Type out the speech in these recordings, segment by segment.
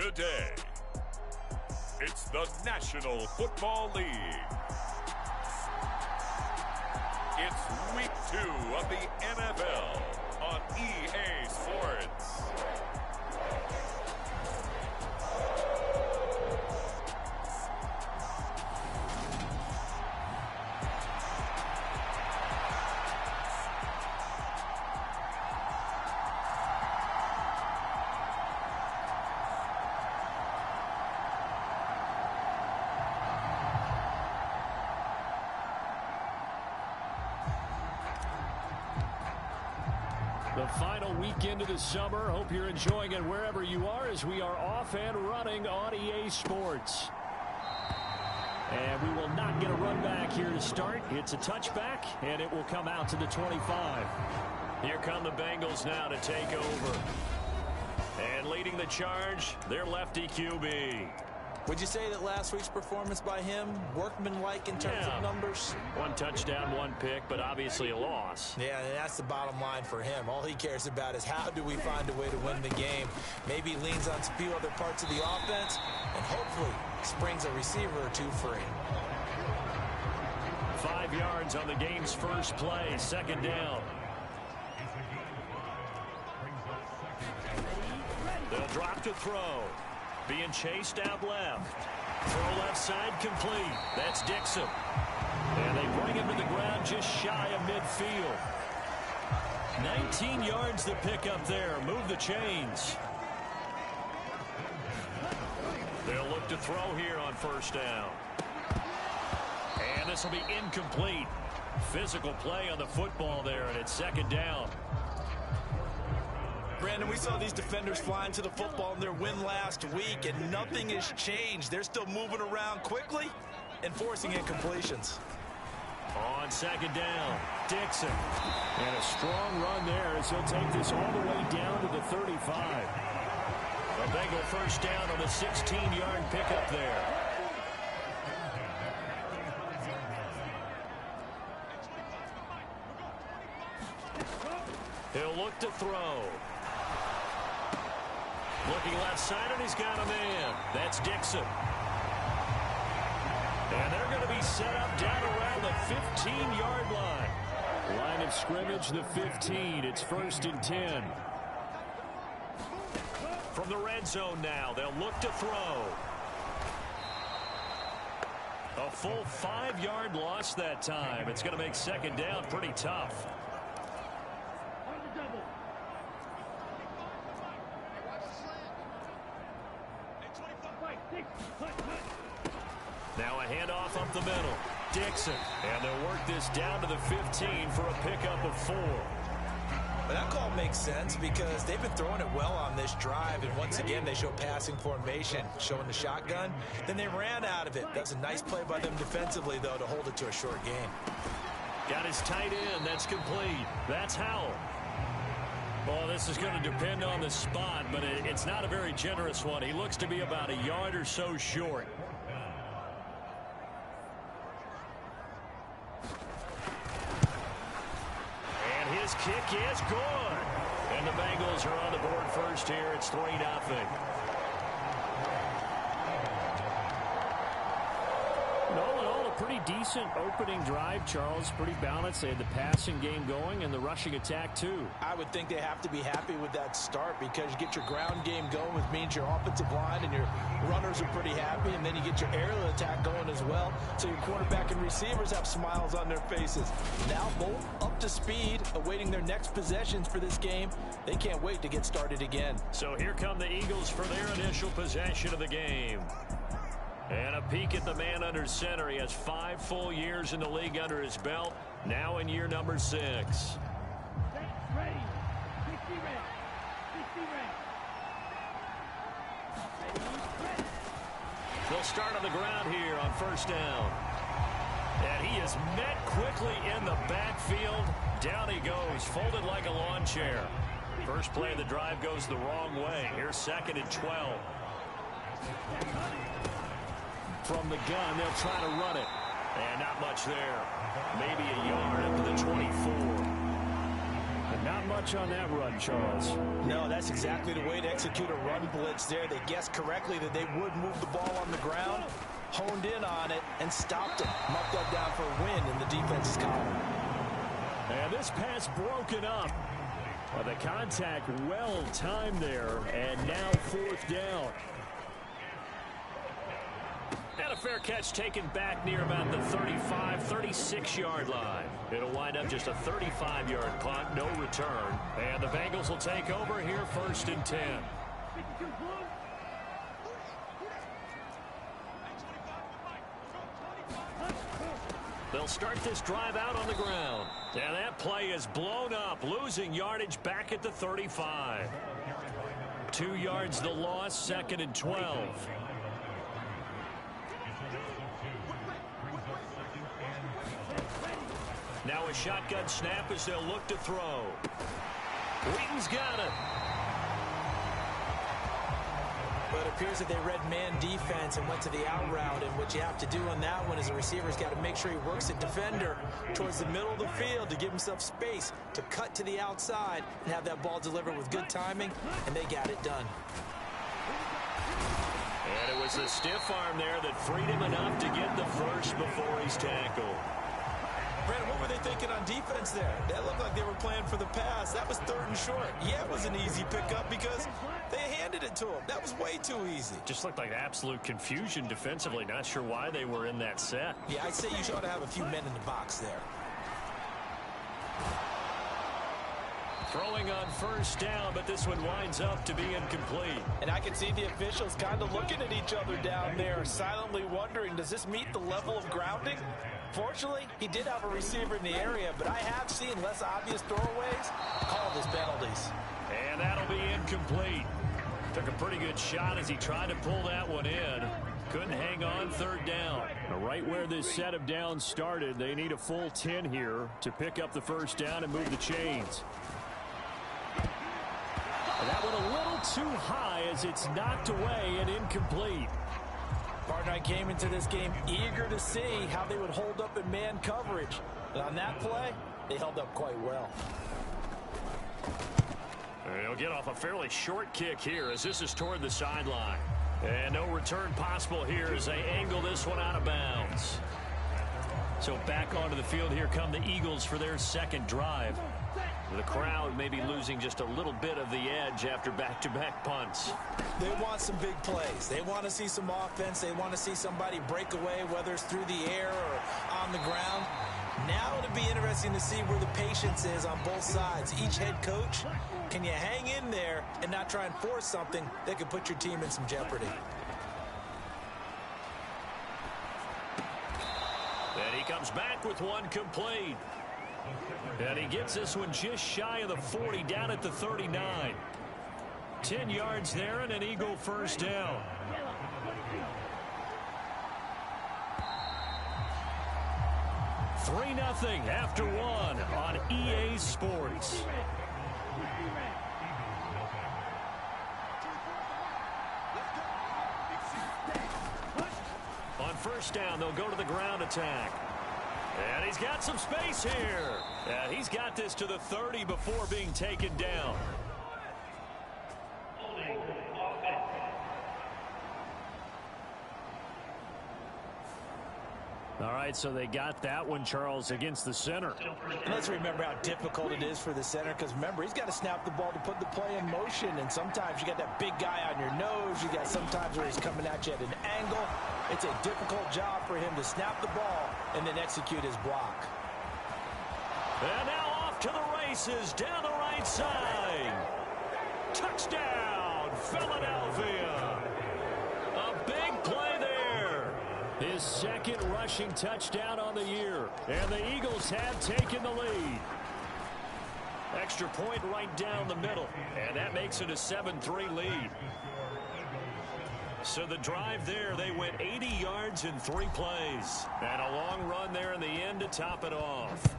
today. It's the National Football League. It's Week 2 of the NFL on EA Sports. The final weekend of the summer. Hope you're enjoying it wherever you are as we are off and running on EA Sports. And we will not get a run back here to start. It's a touchback, and it will come out to the 25. Here come the Bengals now to take over. And leading the charge, their lefty QB. Would you say that last week's performance by him, workmanlike in terms of numbers? One touchdown, one pick, but obviously a loss. Yeah, and that's the bottom line for him. All he cares about is how do we find a way to win the game. Maybe leans on a few other parts of the offense, and hopefully springs a receiver or two free. 5 yards on the game's first play, second down. They'll drop to throw. Being chased out left. Throw left side complete. That's Dixon. And they bring him to the ground just shy of midfield. 19 yards to pick up there. Move the chains. They'll look to throw here on first down. And this will be incomplete. Physical play on the football there, and it's second down. Brandon, we saw these defenders flying to the football in their win last week, and nothing has changed. They're still moving around quickly and forcing incompletions. On second down, Dixon. And a strong run there as he'll take this all the way down to the 35. A Bengal first down on the 16-yard pickup there. He'll look to throw. Looking left side, and he's got a man. That's Dixon. And they're going to be set up down around the 15-yard line. Line of scrimmage, the 15. It's 1st and 10. From the red zone now, they'll look to throw. A full 5-yard loss that time. It's going to make second down pretty tough. Now a handoff up the middle. Dixon. And they'll work this down to the 15 for a pickup of 4. But that call makes sense because they've been throwing it well on this drive, and once again they show passing formation, showing the shotgun. Then they ran out of it. That was a nice play by them defensively, though, to hold it to a short game. Got his tight end. That's complete. That's Howell. Well, this is going to depend on the spot, but it's not a very generous one. He looks to be about a yard or so short. And his kick is good. And the Bengals are on the board first here. It's 3-0. Pretty decent opening drive, Charles. Pretty balanced. They had the passing game going and the rushing attack, too. I would think they have to be happy with that start because you get your ground game going, which means your offensive line and your runners are pretty happy, and then you get your aerial attack going as well, so your quarterback and receivers have smiles on their faces. Now both up to speed, awaiting their next possessions for this game. They can't wait to get started again. So here come the Eagles for their initial possession of the game. And a peek at the man under center. He has 5 full years in the league under his belt. Now in year number 6. They'll start on the ground here on first down. And he is met quickly in the backfield. Down he goes, folded like a lawn chair. First play of the drive goes the wrong way. Here's 2nd and 12. From the gun, they'll try to run it. And not much there. Maybe a yard up to the 24. Not much on that run, Charles. No, that's exactly the way to execute a run blitz there. They guessed correctly that they would move the ball on the ground, honed in on it, and stopped it. Marked that down for a win in the defense's column. And this pass broken up. The contact well timed there, and now 4th down. And a fair catch taken back near about the 35, 36-yard line. It'll wind up just a 35-yard punt, no return. And the Bengals will take over here 1st and 10. They'll start this drive out on the ground. And that play is blown up, losing yardage back at the 35. 2 yards the loss, 2nd and 12. Now a shotgun snap as they'll look to throw. Wheaton's got it. But it appears that they read man defense and went to the out route. And what you have to do on that one is the receiver's got to make sure he works the defender towards the middle of the field to give himself space to cut to the outside and have that ball delivered with good timing. And they got it done. And it was the stiff arm there that freed him enough to get the first before he's tackled. Brandon, what were they thinking on defense there? That looked like they were playing for the pass. That was 3rd and short. Yeah, it was an easy pickup because they handed it to him. That was way too easy. Just looked like absolute confusion defensively. Not sure why they were in that set. Yeah, I'd say you ought to have a few men in the box there. Throwing on 1st down, but this one winds up to be incomplete. And I can see the officials kind of looking at each other down there, silently wondering, does this meet the level of grounding? Fortunately, he did have a receiver in the area, but I have seen less obvious throwaways called as penalties. And that'll be incomplete. Took a pretty good shot as he tried to pull that one in. Couldn't hang on 3rd down. Right where this set of downs started, they need a full 10 here to pick up the 1st down and move the chains. That one a little too high as it's knocked away and incomplete. Partner, I came into this game eager to see how they would hold up in man coverage. But on that play, they held up quite well. He'll get off a fairly short kick here as this is toward the sideline. And no return possible here as they angle this one out of bounds. So back onto the field here come the Eagles for their 2nd drive. The crowd may be losing just a little bit of the edge after back-to-back punts. They want some big plays. They want to see some offense. They want to see somebody break away, whether it's through the air or on the ground. Now it'll be interesting to see where the patience is on both sides. Each head coach, can you hang in there and not try and force something that could put your team in some jeopardy? And he comes back with one complete. And he gets this one just shy of the 40, down at the 39. 10 yards there and an Eagle 1st down. Three 0 after one on EA Sports. On 1st down, they'll go to the ground attack. And he's got some space here. And he's got this to the 30 before being taken down. All right, so they got that one, Charles, against the center. And let's remember how difficult it is for the center, because remember, he's got to snap the ball to put the play in motion, and sometimes you got that big guy on your nose. You got sometimes where he's coming at you at an angle. It's a difficult job for him to snap the ball and then execute his block. And now off to the races down the right side. Touchdown, Philadelphia. A big play there. His 2nd rushing touchdown on the year. And the Eagles have taken the lead. Extra point right down the middle. And that makes it a 7-3 lead. So the drive there, they went 80 yards in 3 plays. And a long run there in the end to top it off.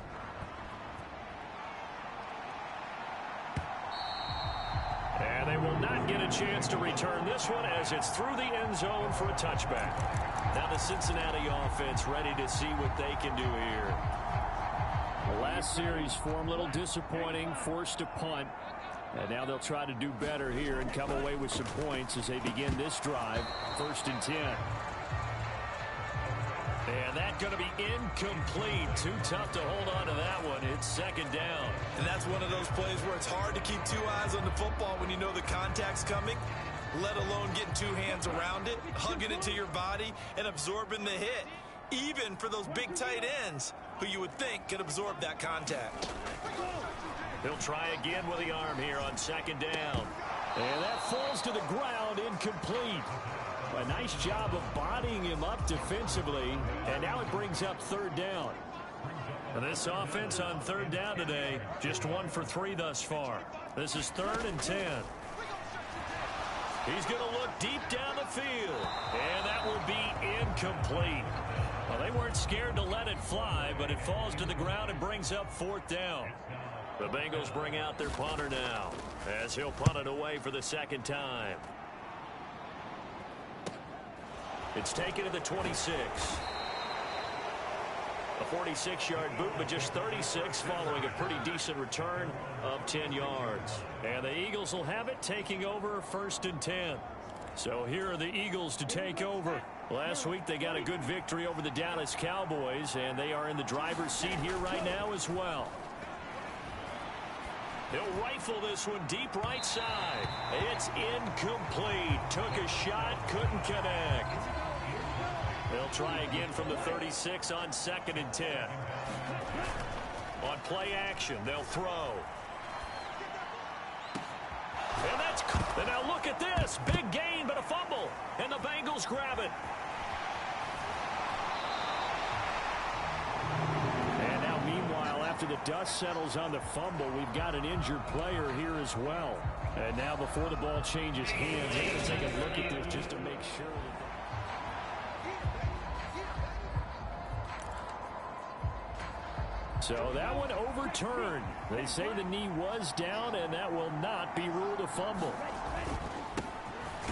And they will not get a chance to return this one as it's through the end zone for a touchback. Now the Cincinnati offense ready to see what they can do here. The last series for him, a little disappointing, forced a punt. And now they'll try to do better here and come away with some points as they begin this drive. 1st and 10. And that's going to be incomplete. Too tough to hold on to that one. It's 2nd down. And that's one of those plays where it's hard to keep 2 eyes on the football when you know the contact's coming, let alone getting 2 hands around it, hugging it to your body, and absorbing the hit. Even for those big tight ends who you would think could absorb that contact. He'll try again with the arm here on 2nd down. And that falls to the ground, incomplete. A nice job of bodying him up defensively. And now it brings up 3rd down. And this offense on 3rd down today, just 1 for 3 thus far. This is 3rd and 10. He's going to look deep down the field. And that will be incomplete. Well, they weren't scared to let it fly, but it falls to the ground and brings up 4th down. The Bengals bring out their punter now as he'll punt it away for the 2nd time. It's taken to the 26. A 46-yard boot, but just 36 following a pretty decent return of 10 yards. And the Eagles will have it, taking over 1st and 10. So here are the Eagles to take over. Last week they got a good victory over the Dallas Cowboys, and they are in the driver's seat here right now as well. He'll rifle this one deep right side. It's incomplete. Took a shot, couldn't connect. They'll try again from the 36 on 2nd and 10. On play action, they'll throw. And now look at this. Big gain, but a fumble. And the Bengals grab it. And now, meanwhile, after the dust settles on the fumble, we've got an injured player here as well. And now before the ball changes hands, they're going to take a look at this just to make sure that so that one overturned. They say the knee was down, and that will not be ruled a fumble.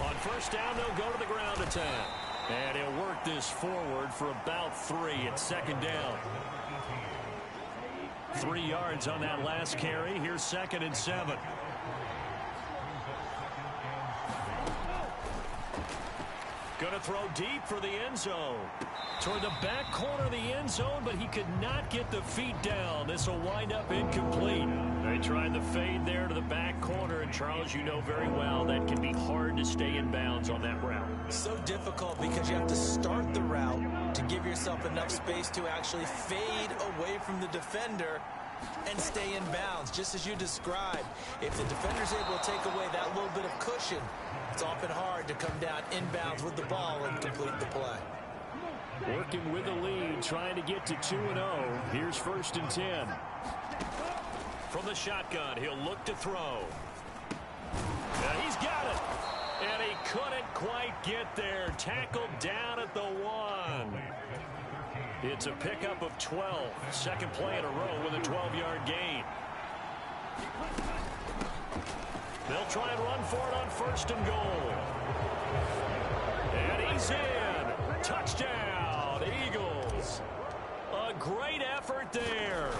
On 1st down, they'll go to the ground attack. And he'll work this forward for about 3. It's 2nd down. 3 yards on that last carry. Here's 2nd and 7. Going to throw deep for the end zone. Toward the back corner of the end zone, but he could not get the feet down. This will wind up incomplete. They tried the fade there to the back corner, and Charles, you know very well that can be hard to stay in bounds on that route. So difficult because you have to start the route to give yourself enough space to actually fade away from the defender and stay in bounds, just as you described. If the defender's able to take away that little bit of cushion, it's often hard to come down inbounds with the ball and complete the play. Working with the lead, trying to get to 2-0. Here's 1st and 10. From the shotgun, he'll look to throw. Now he's got it. And he couldn't quite get there. Tackled down at the 1. It's a pickup of 12. 2nd play in a row with a 12-yard gain. They'll try and run for it on 1st and goal. And he's in. Touchdown, Eagles. A great effort there.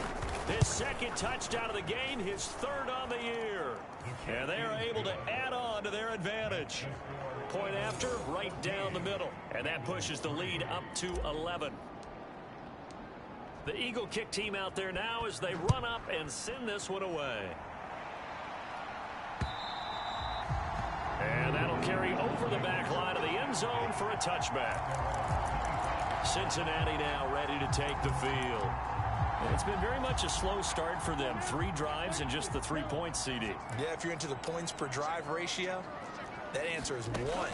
His 2nd touchdown of the game, his 3rd on the year. And they are able to add on to their advantage. Point after, right down the middle. And that pushes the lead up to 11. The Eagle kick team out there now as they run up and send this one away. And that'll carry over the back line of the end zone for a touchback. Cincinnati now ready to take the field. And it's been very much a slow start for them. 3 drives and just the 3 points, CD. Yeah, if you're into the points per drive ratio, that answer is 1.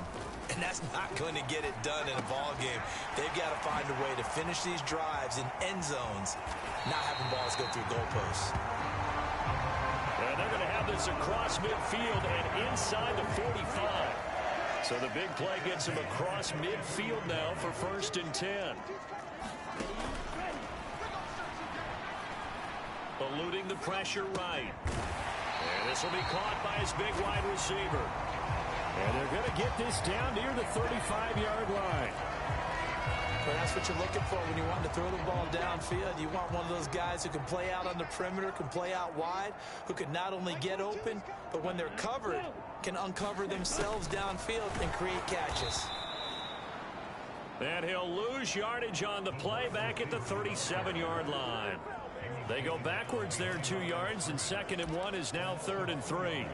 And that's not going to get it done in a ball game. They've got to find a way to finish these drives in end zones, not having balls go through goalposts. And they're going to have this across midfield and inside the 45. So the big play gets him across midfield now for 1st and 10. Eluding the pressure right. And this will be caught by his big wide receiver. And they're going to get this down near the 35-yard line. But that's what you're looking for when you want to throw the ball downfield. You want one of those guys who can play out on the perimeter, can play out wide, who can not only get open, but when they're covered, can uncover themselves downfield and create catches. And he'll lose yardage on the play back at the 37-yard line. They go backwards there 2 yards, and 2nd and 1 is now 3rd and 3.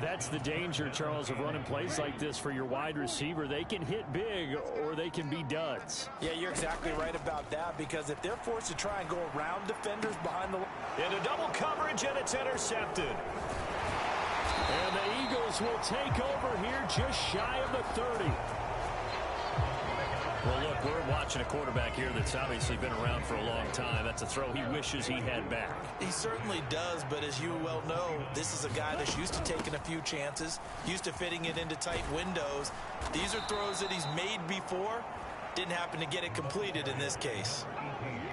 That's the danger, Charles, of running plays like this for your wide receiver. They can hit big or they can be duds. Yeah, you're exactly right about that, because if they're forced to try and go around defenders behind the line. Into double coverage, and it's intercepted. And the Eagles will take over here just shy of the 30. Well, look, we're watching a quarterback here that's obviously been around for a long time. That's a throw he wishes he had back. He certainly does, but as you well know, this is a guy that's used to taking a few chances, used to fitting it into tight windows. These are throws that he's made before. Didn't happen to get it completed in this case.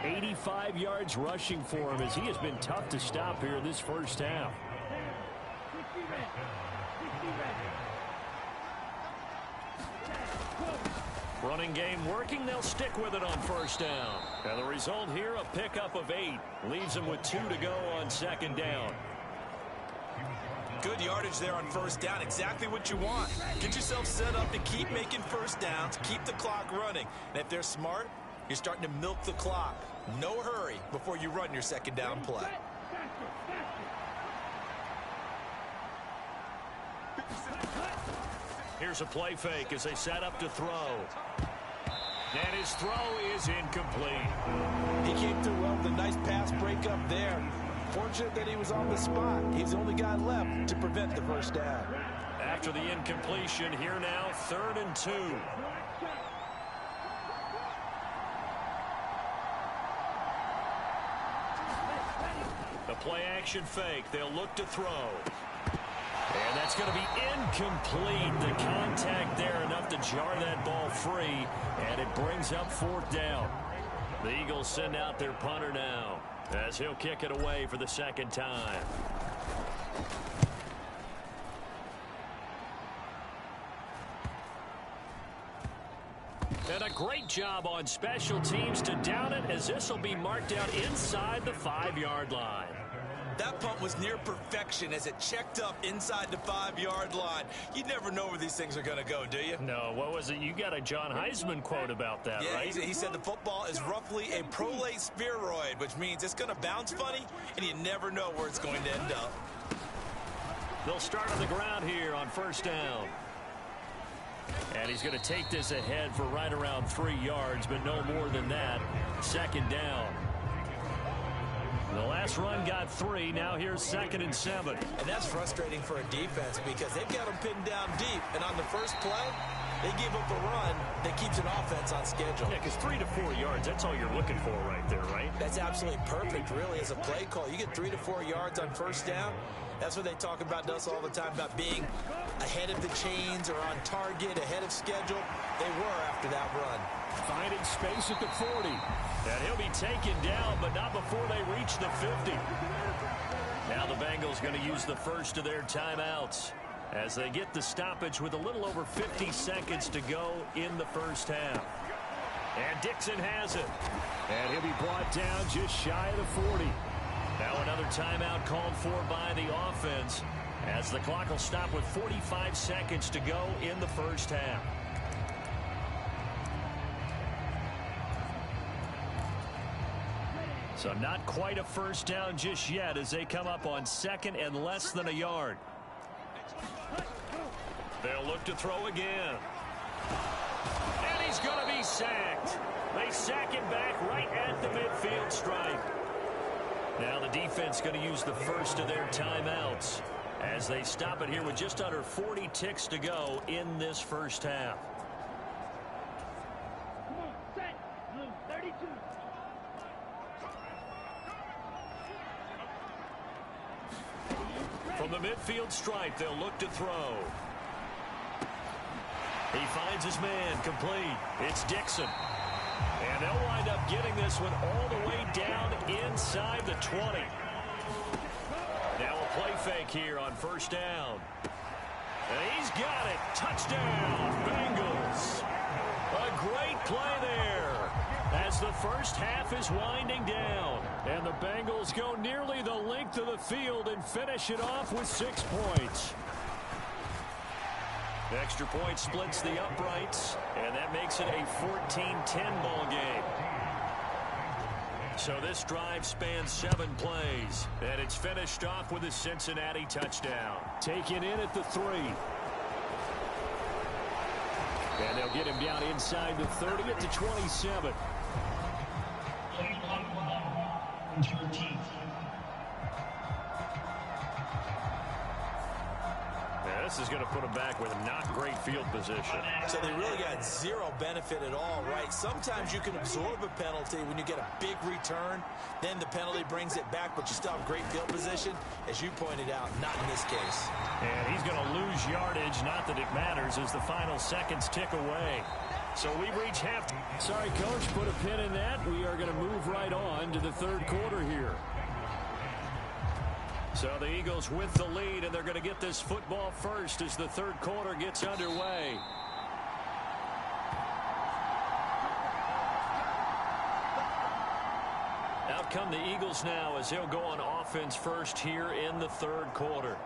85 yards rushing for him, as he has been tough to stop here in this first half. Running game working. They'll stick with it on 1st down. And the result here, a pickup of 8. Leaves them with 2 to go on 2nd down. Good yardage there on 1st down. Exactly what you want. Get yourself set up to keep making 1st downs. Keep the clock running. And if they're smart, you're starting to milk the clock. No hurry before you run your 2nd down play. Here's a play fake as they set up to throw. And his throw is incomplete. He came through well with a nice pass breakup there. Fortunate that he was on the spot. He's the only guy left to prevent the 1st down. After the incompletion, here now 3rd and 2. The play action fake. They'll look to throw. And that's going to be incomplete. The contact there enough to jar that ball free, and it brings up 4th down. The Eagles send out their punter now as he'll kick it away for the 2nd time. And a great job on special teams to down it, as this will be marked out inside the 5-yard line. That punt was near perfection as it checked up inside the 5-yard line. You never know where these things are going to go, do you? No, what was it? You got a John Heisman quote about that, yeah, right? He said the football is roughly a prolate spheroid, which means it's going to bounce funny, and you never know where it's going to end up. They'll start on the ground here on 1st down. And he's going to take this ahead for right around 3 yards, but no more than that. 2nd down. The last run got 3. Now here's 2nd and 7. And that's frustrating for a defense because they've got them pinned down deep. And on the first play, they give up a run that keeps an offense on schedule. Yeah, because 3 to 4 yards, that's all you're looking for right there, right? That's absolutely perfect, really, as a play call. You get 3 to 4 yards on 1st down. That's what they talk about to us all the time, about being ahead of the chains or on target, ahead of schedule. They were after that run. Finding space at the 40. And he'll be taken down, but not before they reach the 50. Now the Bengals going to use the first of their timeouts as they get the stoppage with a little over 50 seconds to go in the first half. And Dixon has it. And he'll be brought down just shy of the 40. Now another timeout called for by the offense as the clock will stop with 45 seconds to go in the first half. So not quite a 1st down just yet as they come up on 2nd and less than a yard. They'll look to throw again. And he's going to be sacked. They sack him back right at the midfield stripe. Now the defense going to use the first of their timeouts as they stop it here with just under 40 ticks to go in this first half. From the midfield stripe, they'll look to throw. He finds his man, complete. It's Dixon. And they'll wind up getting this one all the way down inside the 20. Now a play fake here on 1st down. And he's got it. Touchdown, Bengals. A great play there. as the first half is winding down. And the Bengals go nearly the length of the field and finish it off with 6 points. Extra point splits the uprights, and that makes it a 14-10 ball game. So this drive spans 7 plays, and it's finished off with a Cincinnati touchdown. Taken in at the 3. And they'll get him down inside the 30 at the 27. This is going to put them back with not great field position. So they really got zero benefit at all, right? Sometimes you can absorb a penalty when you get a big return. Then the penalty brings it back, but you still have great field position. As you pointed out, not in this case. And he's going to lose yardage. Not that it matters as the final seconds tick away. So we reach half. Sorry, Coach, put a pin in that. We are going to move right on to the third quarter here. So the Eagles with the lead, and they're going to get this football first as the third quarter gets underway. Out come the Eagles now as they'll go on offense first here in the third quarter.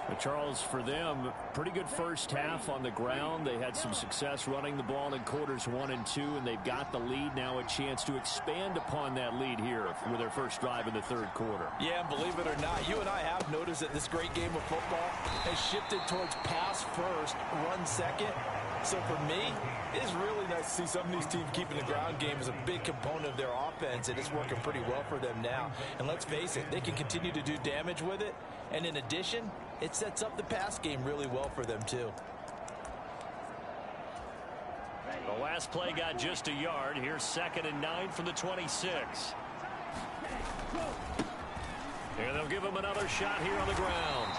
But Charles, for them, pretty good first half on the ground. They had some success running the ball in quarters 1 and 2, and they've got the lead now, a chance to expand upon that lead here with their first drive in the third quarter. Yeah, and believe it or not, you and I have noticed that this great game of football has shifted towards pass first, run second. So for me, it's really nice to see some of these teams keeping the ground game as a big component of their offense, and it's working pretty well for them now. And let's face it, they can continue to do damage with it. And in addition, it sets up the pass game really well for them, too. The last play got just a yard. Here's 2nd and 9 from the 26. And they'll give him another shot here on the ground.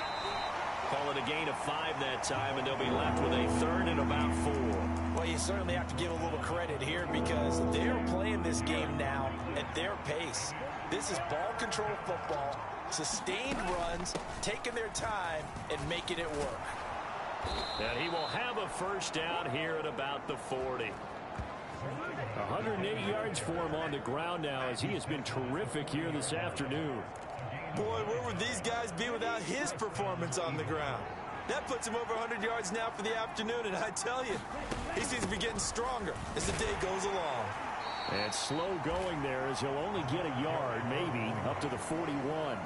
Call it a gain of 5 that time, and they'll be left with a 3rd and about 4. Well, you certainly have to give a little credit here because they're playing this game now at their pace. This is ball control football, sustained runs, taking their time, and making it work. And he will have a first down here at about the 40. 180 yards for him on the ground now as he has been terrific here this afternoon. Boy, where would these guys be without his performance on the ground? That puts him over 100 yards now for the afternoon, and I tell you, he seems to be getting stronger as the day goes along. And slow going there as he'll only get a yard, maybe, up to the 41.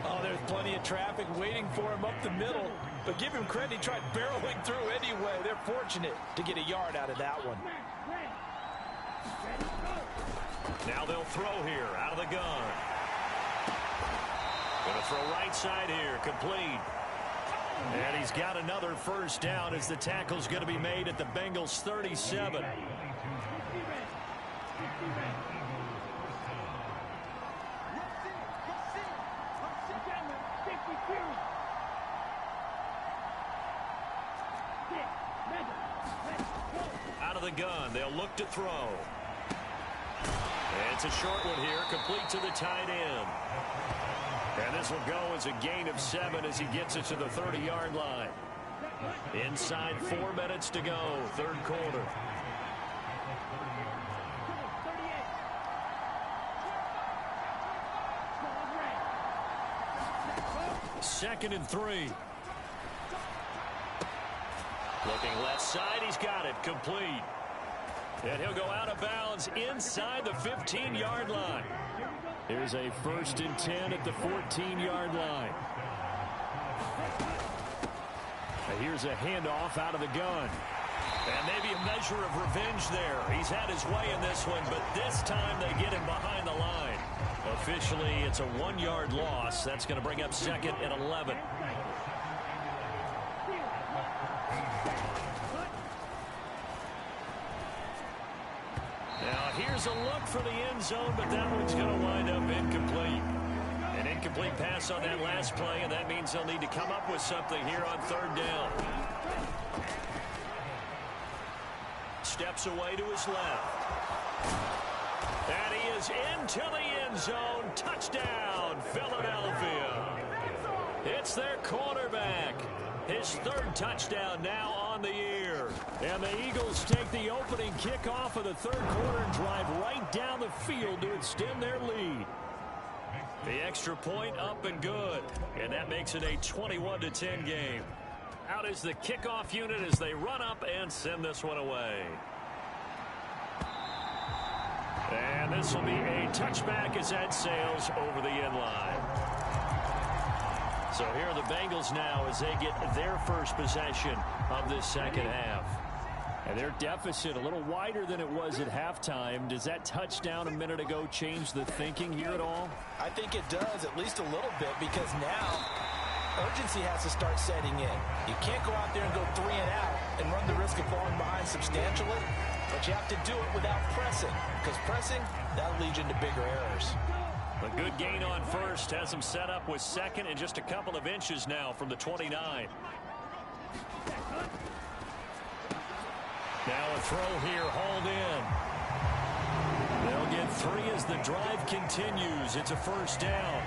Oh, there's plenty of traffic waiting for him up the middle, but give him credit, he tried barreling through anyway. They're fortunate to get a yard out of that one. Now they'll throw here out of the gun. Going to throw right side here, complete. And he's got another first down as the tackle's going to be made at the Bengals 37. Out of the gun, they'll look to throw. And it's a short one here, complete to the tight end. And this will go as a gain of 7 as he gets it to the 30-yard line. Inside 4 minutes to go, third quarter. Second and 3. Looking left side, he's got it, complete. And he'll go out of bounds inside the 15-yard line. Here's a 1st and 10 at the 14-yard line. And here's a handoff out of the gun. And maybe a measure of revenge there. He's had his way in this one, but this time they get him behind the line. Officially, it's a 1-yard loss. That's going to bring up 2nd and 11. Now, here's a look for the end zone, but that one's going to wind up incomplete. An incomplete pass on that last play, and that means they'll need to come up with something here on 3rd down. Steps away to his left. And he is into the end zone. Touchdown, Philadelphia. It's their quarterback. His third touchdown now on the year. And the Eagles take the opening kickoff of the third quarter and drive right down the field to extend their lead. The extra point up and good. And that makes it a 21-10 game. Out is the kickoff unit as they run up and send this one away. And this will be a touchback as that sails over the end line. So here are the Bengals now as they get their first possession of this second half. And their deficit a little wider than it was at halftime. Does that touchdown a minute ago change the thinking here at all? I think it does, at least a little bit, because now urgency has to start setting in. You can't go out there and go 3 and out and run the risk of falling behind substantially, but you have to do it without pressing, because pressing, that'll lead you into bigger errors. A good gain on first has him set up with second and just a couple of inches now from the 29. Now a throw here hauled in. They'll get 3 as the drive continues. It's a first down.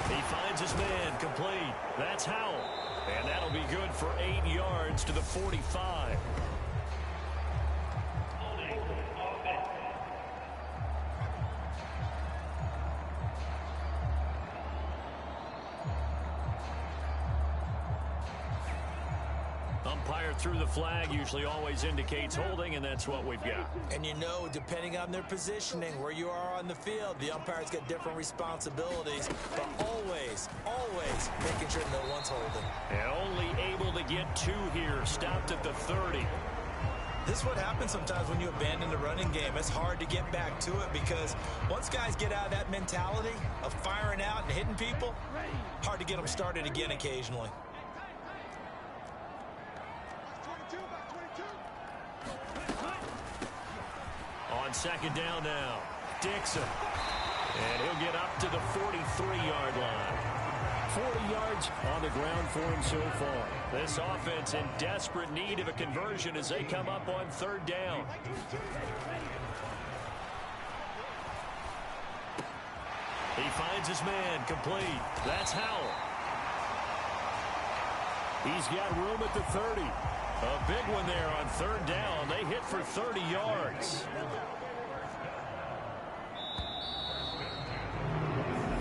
He finds his man complete. That's Howell. And that'll be good for 8 yards to the 45. Umpire through the flag usually always indicates holding, and that's what we've got. And you know, depending on their positioning, where you are on the field, the umpire's got different responsibilities, but always making sure no one's holding. And only able to get 2 here, stopped at the 30. This is what happens sometimes when you abandon the running game. It's hard to get back to it because once guys get out of that mentality of firing out and hitting people, hard to get them started again occasionally. On second down now, Dixon. And he'll get up to the 43-yard line. 40 yards on the ground for him so far. This offense in desperate need of a conversion as they come up on third down. He finds his man complete. That's Howell. He's got room at the 30. A big one there on third down. They hit for 30 yards.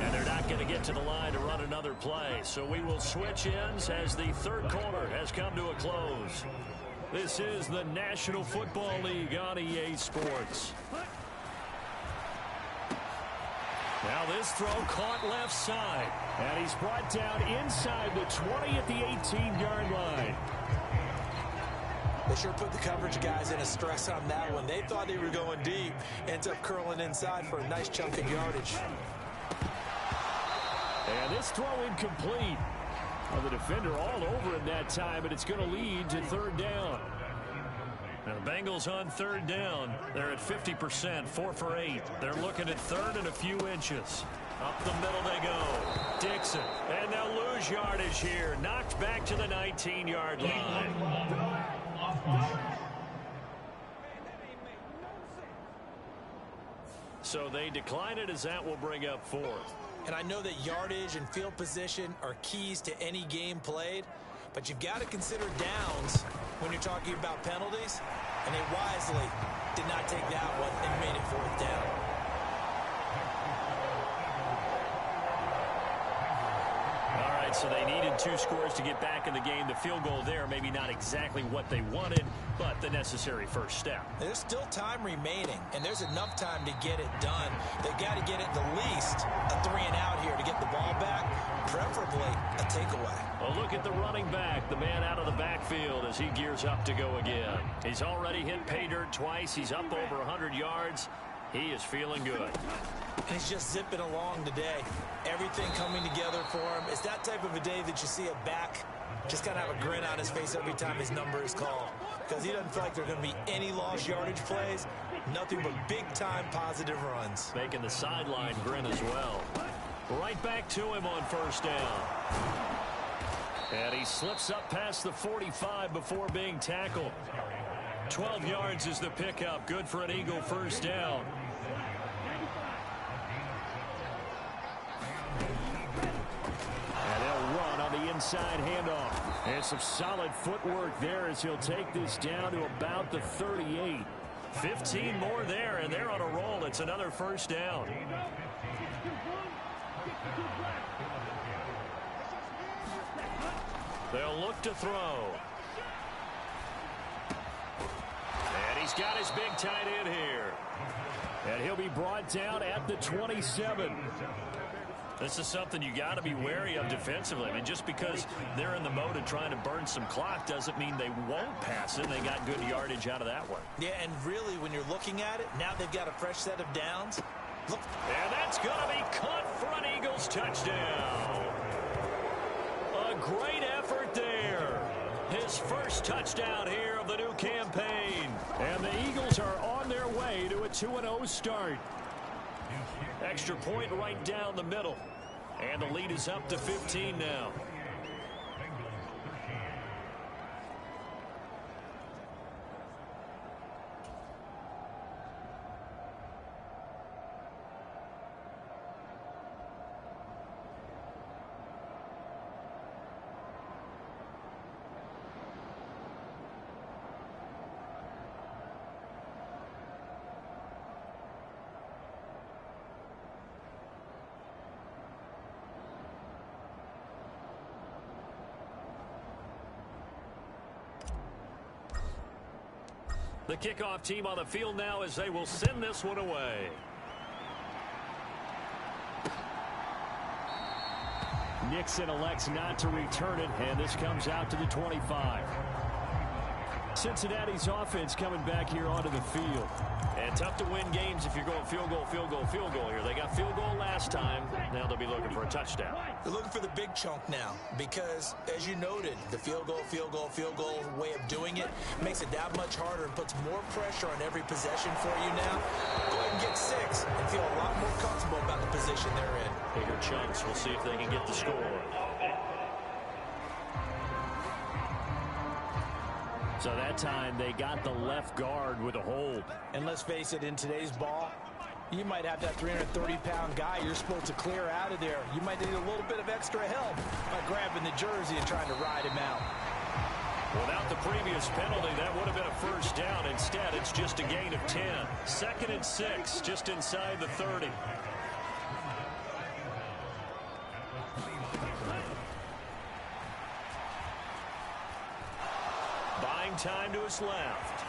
And they're not going to get to the line to run another play. So we will switch ends as the third quarter has come to a close. This is the National Football League on EA Sports. Now this throw caught left side. And he's brought down inside the 20 at the 18-yard line. They sure put the coverage guys in a stress on that one. They thought they were going deep. Ends up curling inside for a nice chunk of yardage. And this throw incomplete. Well, the defender all over him that time, but it's going to lead to third down. Now the Bengals on third down. They're at 50%, 4 for 8. They're looking at third and a few inches. Up the middle they go. Dixon. And they'll lose yardage here. Knocked back to the 19-yard line. So they decline it as that will bring up fourth. And I know that yardage and field position are keys to any game played, but you've got to consider downs when you're talking about penalties, and they wisely did not take that one and made it fourth down. So they needed 2 scores to get back in the game. The field goal there, maybe not exactly what they wanted, but the necessary first step. There's still time remaining, and there's enough time to get it done. They've got to get at the least a 3 and out here to get the ball back, preferably a takeaway. Well, look at the running back, the man out of the backfield as he gears up to go again. He's already hit pay dirt twice. He's up over 100 yards. He is feeling good. And he's just zipping along today. Everything coming together for him. It's that type of a day that you see a back just kind of have a grin on his face every time his number is called. Because he doesn't feel like there are going to be any lost yardage plays. Nothing but big-time positive runs. Making the sideline grin as well. Right back to him on first down. And he slips up past the 45 before being tackled. 12 yards is the pickup. Good for an Eagle first down. And they'll run on the inside handoff. And some solid footwork there as he'll take this down to about the 38. 15 more there, and they're on a roll. It's another first down. They'll look to throw. And he's got his big tight end here. And he'll be brought down at the 27. This is something you got to be wary of defensively. I mean, just because they're in the mode of trying to burn some clock doesn't mean they won't pass it. They got good yardage out of that one. Yeah, and really, when you're looking at it, now they've got a fresh set of downs. Look. And that's going to be caught for an Eagles touchdown. A great effort there. His first touchdown here of the new campaign. And the Eagles are on their way to a 2-0 start. Extra point right down the middle. And the lead is up to 15 now. The kickoff team on the field now as they will send this one away. Nixon elects not to return it, and this comes out to the 25. Cincinnati's offense coming back here onto the field. And tough to win games if you're going field goal, field goal, field goal here. They got field goal last time. Now they'll be looking for a touchdown. They're looking for the big chunk now because, as you noted, the field goal, field goal, field goal way of doing it makes it that much harder and puts more pressure on every possession for you now. Go ahead and get 6 and feel a lot more comfortable about the position they're in. Bigger chunks. We'll see if they can get the score. So that time they got the left guard with a hold. And let's face it, in today's ball, you might have that 330-pound guy you're supposed to clear out of there. You might need a little bit of extra help by grabbing the jersey and trying to ride him out. Without the previous penalty, that would have been a first down. Instead, it's just a gain of 10. 2nd and 6, just inside the 30. Buying time to his left.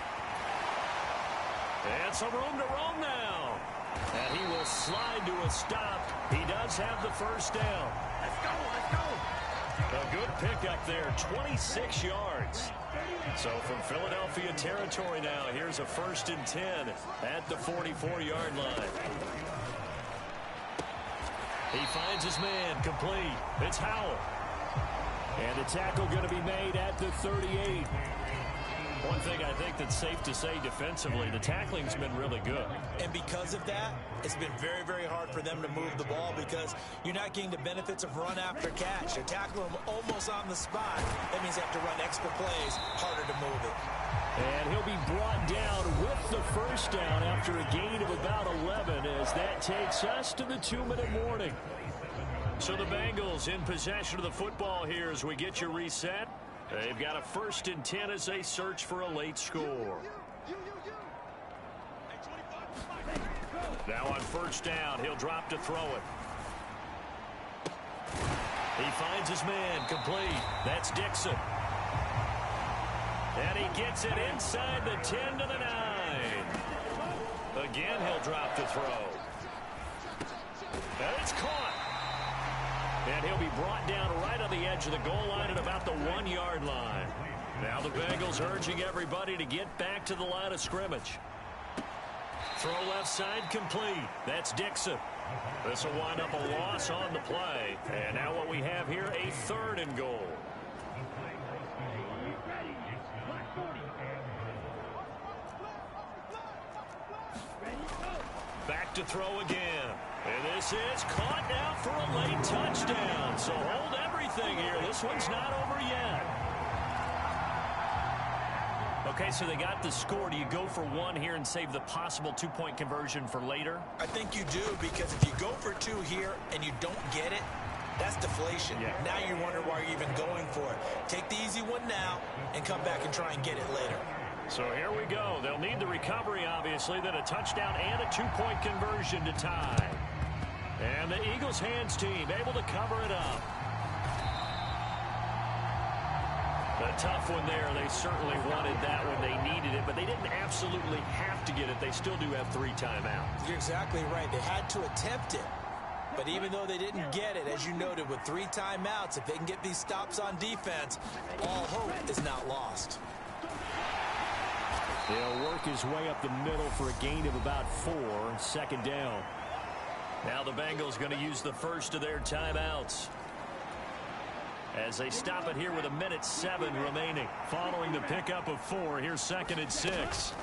And some room to roam now. And he will slide to a stop. He does have the first down. Let's go, let's go. A good pickup there, 26 yards. So from Philadelphia territory now, here's a 1st and 10 at the 44-yard line. He finds his man, complete. It's Howell. And the tackle going to be made at the 38. One thing I think that's safe to say defensively, the tackling's been really good. And because of that, it's been very, very hard for them to move the ball because you're not getting the benefits of run after catch. You're tackling them almost on the spot. That means they have to run extra plays, harder to move it. And he'll be brought down with the first down after a gain of about 11 as that takes us to the 2-minute warning. So the Bengals in possession of the football here as we get you reset. They've got a 1st and 10 as they search for a late score. Now on first down, he'll drop to throw it. He finds his man, complete. That's Dixon. And he gets it inside the 10 to the 9. Again, he'll drop to throw. And it's caught. And he'll be brought down right on the edge of the goal line at about the 1-yard line. Now the Bengals urging everybody to get back to the line of scrimmage. Throw left side complete. That's Dixon. This will wind up a loss on the play. And now what we have here, a 3rd and goal. Back to throw again. And this is caught now for a late touchdown. So hold everything here. This one's not over yet. Okay, so they got the score. Do you go for one here and save the possible two-point conversion for later? I think you do, because if you go for two here and you don't get it, that's deflation. Yeah. Now you wonder why you're even going for it. Take the easy one now and come back and try and get it later. So here we go. They'll need the recovery, obviously, then a touchdown and a two-point conversion to tie. And the Eagles hands team able to cover it up. A tough one there. They certainly wanted that when they needed it, but they didn't absolutely have to get it. They still do have 3 timeouts. You're exactly right. They had to attempt it. But even though they didn't get it, as you noted, with 3 timeouts, if they can get these stops on defense, all hope is not lost. He'll work his way up the middle for a gain of about 4, second down. Now the Bengals going to use the first of their timeouts as they stop it here with 1:07 remaining. Following the pickup of 4, here's 2nd and 6.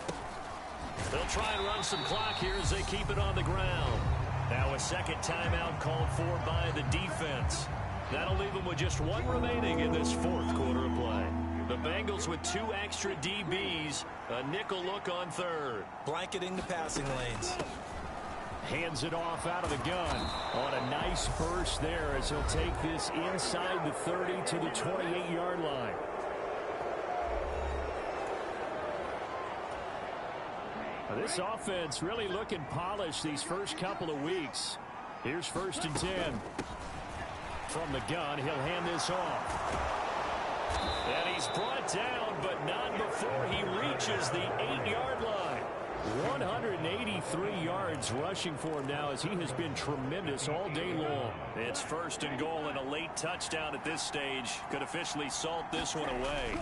They'll try and run some clock here as they keep it on the ground. Now a second timeout called for by the defense. That'll leave them with just 1 remaining in this 4th quarter of play. The Bengals with 2 extra DBs, a nickel look on 3rd. Blanketing the passing lanes. Hands it off out of the gun on a nice burst there as he'll take this inside the 30 to the 28-yard line. Now this offense really looking polished these first couple of weeks. Here's 1st and 10. From the gun, he'll hand this off. And he's brought down, but not before he reaches the 8-yard line. 183 yards rushing for him now as he has been tremendous all day long. It's 1st and goal and a late touchdown at this stage. Could officially salt this one away.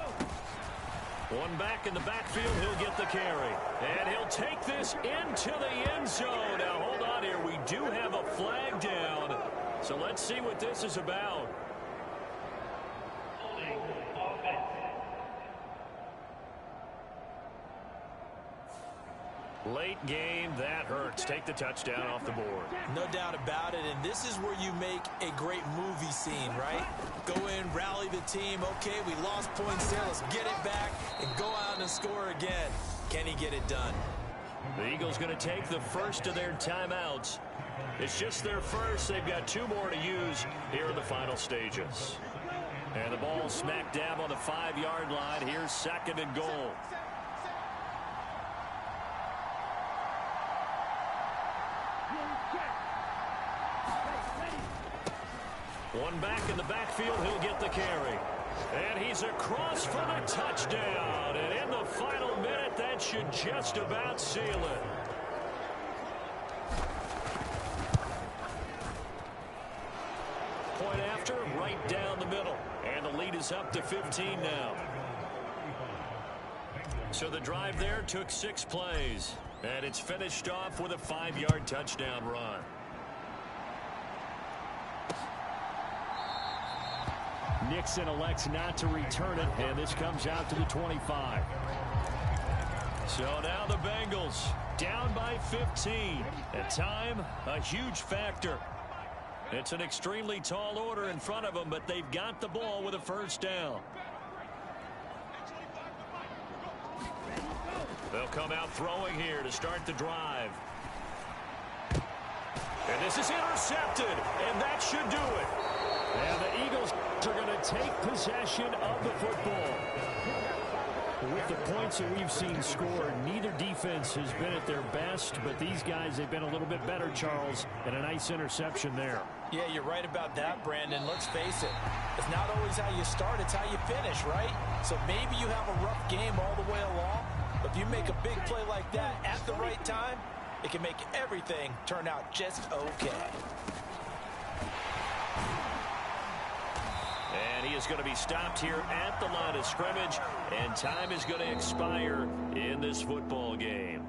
One back in the backfield, he'll get the carry. And he'll take this into the end zone. Now hold on here, we do have a flag down. So let's see what this is about. Late game, that hurts. Take the touchdown off the board. No doubt about it, and this is where you make a great movie scene, right? Go in, rally the team. Okay, we lost points there. Let's get it back and go out and score again. Can he get it done? The Eagles going to take the first of their timeouts. It's just their first. They've got 2 more to use here in the final stages. And the ball smack dab on the 5-yard line. Here's 2nd and goal. One back in the backfield, he'll get the carry. And he's across for the touchdown. And in the final minute, that should just about seal it. Point after, right down the middle. And the lead is up to 15 now. So the drive there took 6 plays. And it's finished off with a 5-yard touchdown run. Nixon elects not to return it, and this comes out to the 25. So now the Bengals down by 15. At time, a huge factor. It's an extremely tall order in front of them, but they've got the ball with a 1st down. They'll come out throwing here to start the drive. And this is intercepted, and that should do it. And the Eagles are going to take possession of the football. With the points that we've seen scored, neither defense has been at their best, but these guys, they've been a little bit better, Charles, and a nice interception there. Yeah, you're right about that, Brandon. Let's face it. It's not always how you start, it's how you finish, right? So maybe you have a rough game all the way along, but if you make a big play like that at the right time, it can make everything turn out just okay. And he is going to be stopped here at the line of scrimmage, and time is going to expire in this football game.